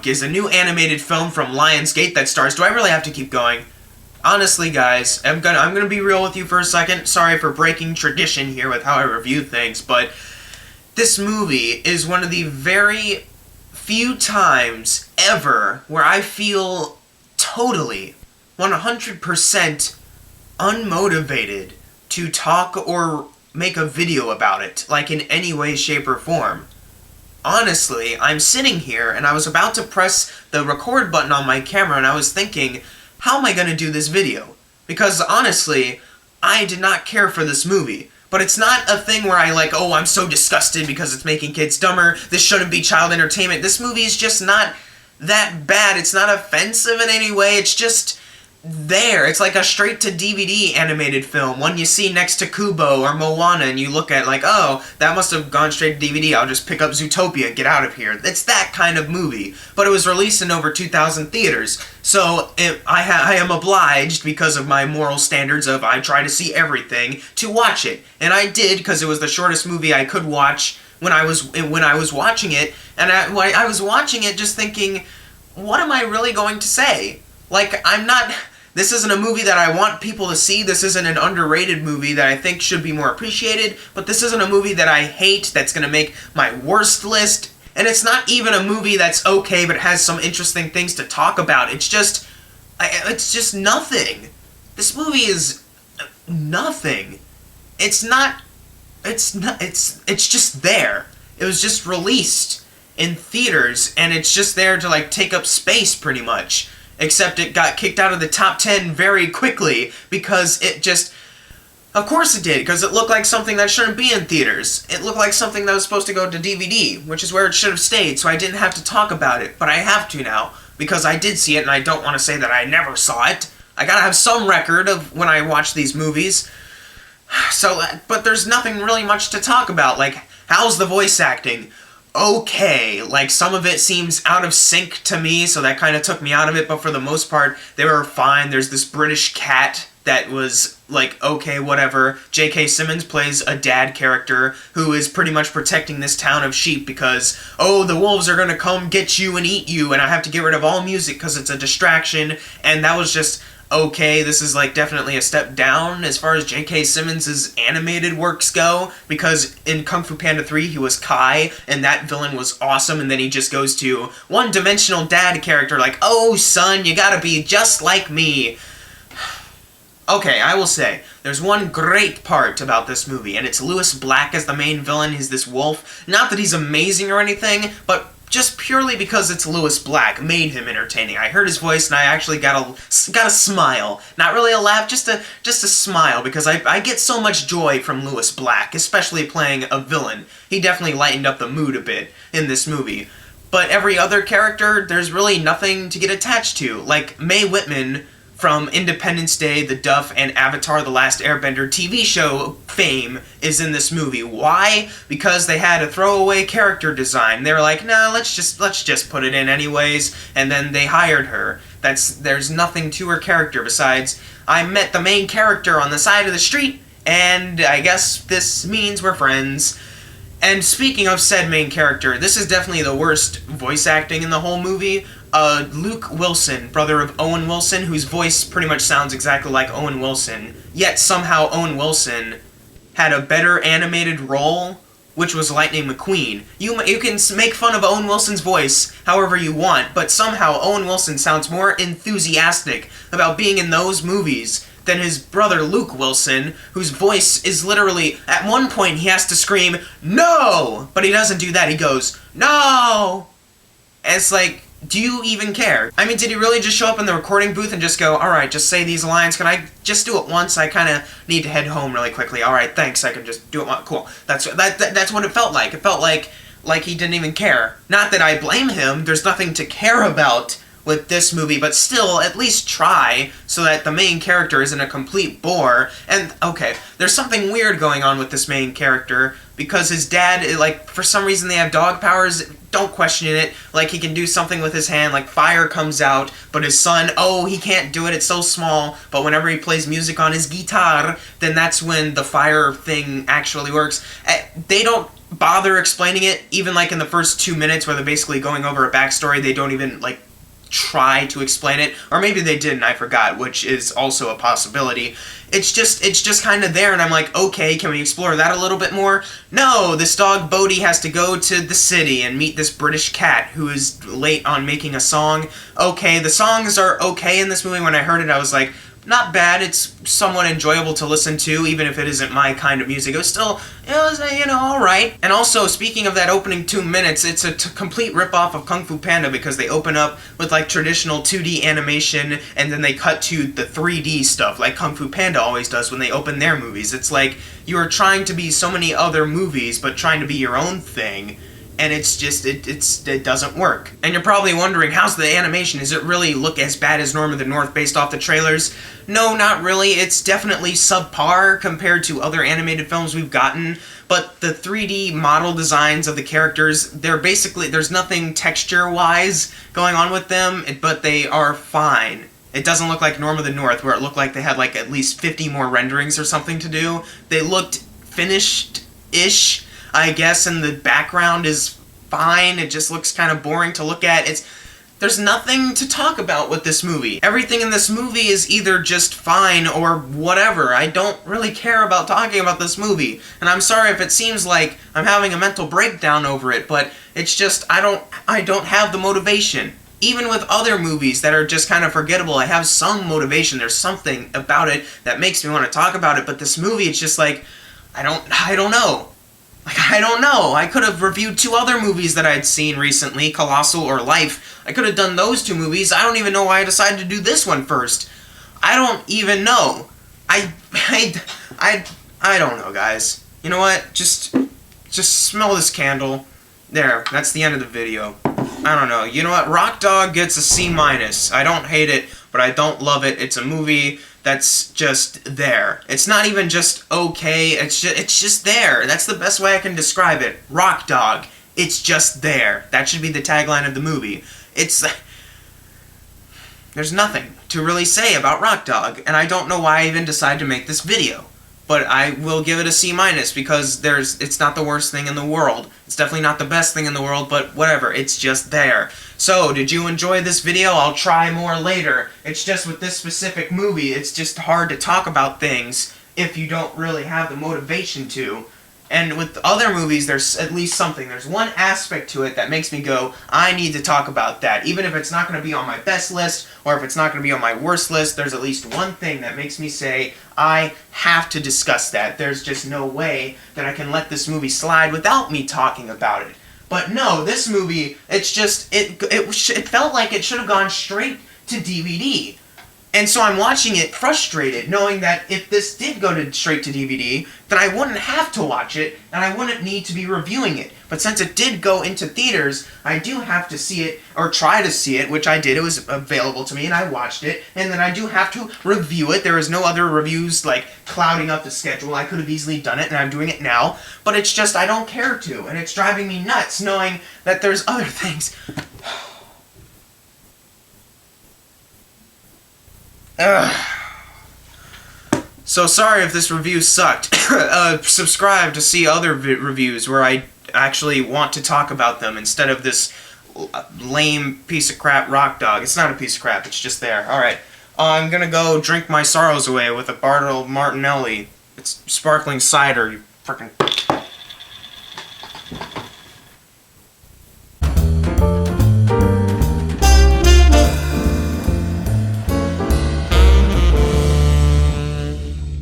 Monk is a new animated film from Lionsgate that stars... Do I really have to keep going? Honestly, guys, I'm gonna be real with you for a second. Sorry for breaking tradition here with how I review things, but this movie is one of the very few times ever where I feel totally 100% unmotivated to talk or make a video about it, like in any way, shape, or form. Honestly, I'm sitting here and I was about to press the record button on my camera and I was thinking, how am I going to do this video? Because honestly, I did not care for this movie. But it's not a thing where I'm so disgusted because it's making kids dumber, this shouldn't be child entertainment. This movie is just not that bad. It's not offensive in any way. It's just there. It's like a straight-to-DVD animated film, one you see next to Kubo or Moana, and you look at oh, that must have gone straight to DVD, I'll just pick up Zootopia and get out of here. It's that kind of movie. But it was released in over 2,000 theaters, so I am obliged, because of my moral standards of I try to see everything, to watch it. And I did, because it was the shortest movie I could watch when I was watching it, and I was watching it just thinking, what am I really going to say? This isn't a movie that I want people to see, this isn't an underrated movie that I think should be more appreciated, but this isn't a movie that I hate, that's gonna make my worst list, and it's not even a movie that's okay but has some interesting things to talk about. It's just nothing. This movie is nothing. It's just there. It was just released in theaters, and it's just there to take up space pretty much. Except it got kicked out of the top 10 very quickly, because of course it did, because it looked like something that shouldn't be in theaters. It looked like something that was supposed to go to DVD, which is where it should have stayed, so I didn't have to talk about it, but I have to now, because I did see it, and I don't want to say that I never saw it. I gotta have some record of when I watch these movies. But there's nothing really much to talk about, how's the voice acting? Okay, some of it seems out of sync to me, so that kind of took me out of it, but for the most part, they were fine. There's this British cat that was, okay, whatever. J.K. Simmons plays a dad character who is pretty much protecting this town of sheep because, the wolves are gonna come get you and eat you, and I have to get rid of all music because it's a distraction, and that was just... okay, this is definitely a step down as far as J.K. Simmons' animated works go, because in Kung Fu Panda 3 he was Kai, and that villain was awesome, and then he just goes to one-dimensional dad character oh son, you gotta be just like me. Okay, I will say, there's one great part about this movie, and it's Lewis Black as the main villain. He's this wolf. Not that he's amazing or anything, but just purely because it's Lewis Black made him entertaining. I heard his voice and I actually got a smile. Not really a laugh, just a smile, because I get so much joy from Lewis Black, especially playing a villain. He definitely lightened up the mood a bit in this movie. But every other character, there's really nothing to get attached to. Mae Whitman from Independence Day, The Duff, and Avatar: The Last Airbender TV show fame is in this movie. Why? Because they had a throwaway character design. They were like, no, let's just put it in anyways, and then they hired her. There's nothing to her character besides, I met the main character on the side of the street, and I guess this means we're friends. And speaking of said main character, this is definitely the worst voice acting in the whole movie. Luke Wilson, brother of Owen Wilson, whose voice pretty much sounds exactly like Owen Wilson, yet somehow Owen Wilson had a better animated role, which was Lightning McQueen. You can make fun of Owen Wilson's voice however you want, but somehow Owen Wilson sounds more enthusiastic about being in those movies than his brother Luke Wilson, whose voice is literally, at one point he has to scream, "No!" But he doesn't do that, he goes, "No!" And it's do you even care? I mean, did he really just show up in the recording booth and just go, alright, just say these lines, can I just do it once? I kinda need to head home really quickly. Alright, thanks, I can just do it once. Cool. That's what it felt like. It felt like he didn't even care. Not that I blame him, there's nothing to care about with this movie, but still, at least try, so that the main character isn't a complete bore. And, okay, there's something weird going on with this main character, because his dad, for some reason they have dog powers. Don't question it. He can do something with his hand, fire comes out, but his son, he can't do it, it's so small, but whenever he plays music on his guitar, then that's when the fire thing actually works. They don't bother explaining it, even like in the first 2 minutes where they're basically going over a backstory. They don't even like try to explain it, or maybe they did and I forgot, which is also a possibility. It's just kind of there, and I'm like, okay, can we explore that a little bit more? No, this dog Bodhi has to go to the city and meet this British cat who is late on making a song. Okay, the songs are okay in this movie. When I heard it, I was like, not bad. It's somewhat enjoyable to listen to, even if it isn't my kind of music. It was still, alright. And also, speaking of that opening 2 minutes, it's a complete ripoff of Kung Fu Panda, because they open up with, like, traditional 2D animation, and then they cut to the 3D stuff, like Kung Fu Panda always does when they open their movies. It's like, you are trying to be so many other movies, but trying to be your own thing. And it's just, it doesn't work. And you're probably wondering, how's the animation? Does it really look as bad as Norm of the North based off the trailers? No, not really. It's definitely subpar compared to other animated films we've gotten. But the 3D model designs of the characters, they're basically, there's nothing texture-wise going on with them, but they are fine. It doesn't look like Norm of the North, where it looked like they had like at least 50 more renderings or something to do. They looked finished-ish, I guess, and the background is fine. It just looks kind of boring to look at. There's nothing to talk about with this movie. Everything in this movie is either just fine or whatever. I don't really care about talking about this movie. And I'm sorry if it seems like I'm having a mental breakdown over it, but it's just, I don't have the motivation. Even with other movies that are just kind of forgettable, I have some motivation. There's something about it that makes me want to talk about it, but this movie, it's just like, I don't know. Like, I don't know. I could have reviewed 2 other movies that I'd seen recently, Colossal or Life. I could have done those 2 movies. I don't even know why I decided to do this one first. I don't even know. I don't know, guys. You know what? Just smell this candle. There, that's the end of the video. I don't know. You know what? Rock Dog gets a C-. I don't hate it, but I don't love it. It's a movie that's just there. It's not even just okay, it's just there. That's the best way I can describe it. Rock Dog. It's just there. That should be the tagline of the movie. There's nothing to really say about Rock Dog, and I don't know why I even decided to make this video. But I will give it a C- because it's not the worst thing in the world. It's definitely not the best thing in the world, but whatever, it's just there. So, did you enjoy this video? I'll try more later. It's just with this specific movie, it's just hard to talk about things if you don't really have the motivation to. And with other movies, there's at least something. There's one aspect to it that makes me go, I need to talk about that. Even if it's not going to be on my best list, or if it's not going to be on my worst list, there's at least one thing that makes me say, I have to discuss that. There's just no way that I can let this movie slide without me talking about it. But no, this movie, it's just, it felt like it should have gone straight to DVD. And so I'm watching it frustrated, knowing that if this did go straight to DVD, then I wouldn't have to watch it, and I wouldn't need to be reviewing it. But since it did go into theaters, I do have to see it, or try to see it, which I did. It was available to me, and I watched it, and then I do have to review it. There is no other reviews, like, clouding up the schedule. I could have easily done it, and I'm doing it now. But it's just, I don't care to, and it's driving me nuts, knowing that there's other things. So sorry if this review sucked. Subscribe to see other reviews where I actually want to talk about them instead of this lame piece of crap Rock Dog. It's not a piece of crap, it's just there. Alright, I'm gonna go drink my sorrows away with a bottle of Martinelli. It's sparkling cider, you frickin'...